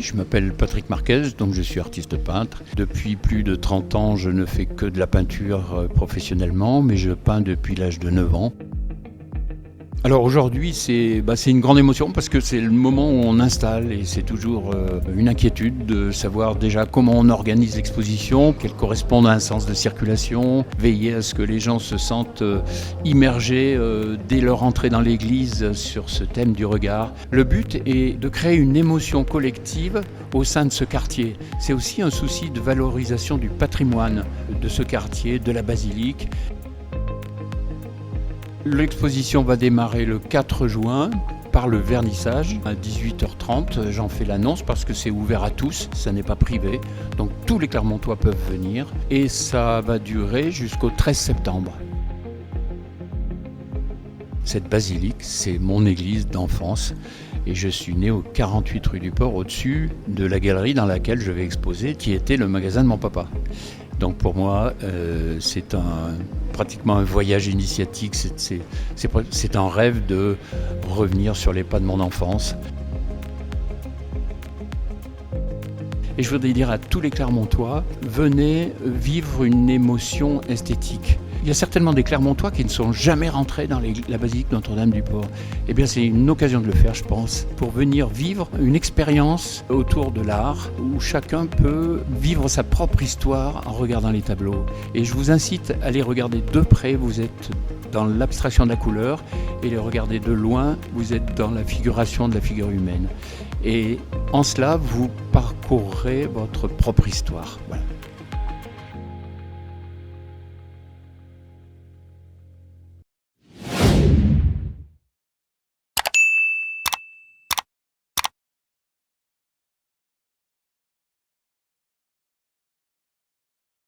Je m'appelle Patrick Marquez, donc je suis artiste peintre. Depuis plus de 30 ans, je ne fais que de la peinture professionnellement, mais je peins depuis l'âge de 9 ans. Alors aujourd'hui, c'est une grande émotion parce que c'est le moment où on installe et c'est toujours une inquiétude de savoir déjà comment on organise l'exposition, qu'elle corresponde à un sens de circulation, veiller à ce que les gens se sentent immergés dès leur entrée dans l'église sur ce thème du regard. Le but est de créer une émotion collective au sein de ce quartier. C'est aussi un souci de valorisation du patrimoine de ce quartier, de la basilique. L'exposition va démarrer le 4 juin par le vernissage à 18h30. J'en fais l'annonce parce que c'est ouvert à tous, ça n'est pas privé. Donc tous les Clermontois peuvent venir et ça va durer jusqu'au 13 septembre. Cette basilique, c'est mon église d'enfance et je suis né au 48 rue du Port, au-dessus de la galerie dans laquelle je vais exposer, qui était le magasin de mon papa. Donc pour moi, c'est pratiquement un voyage initiatique, c'est un rêve de revenir sur les pas de mon enfance. Et je voudrais dire à tous les Clermontois, venez vivre une émotion esthétique. Il y a certainement des Clermontois qui ne sont jamais rentrés dans la basilique Notre-Dame-du-Port. Eh bien, c'est une occasion de le faire, je pense, pour venir vivre une expérience autour de l'art où chacun peut vivre sa propre histoire en regardant les tableaux. Et je vous incite à les regarder de près, vous êtes dans l'abstraction de la couleur, et les regarder de loin, vous êtes dans la figuration de la figure humaine. Et en cela, vous parcourrez votre propre histoire. Voilà.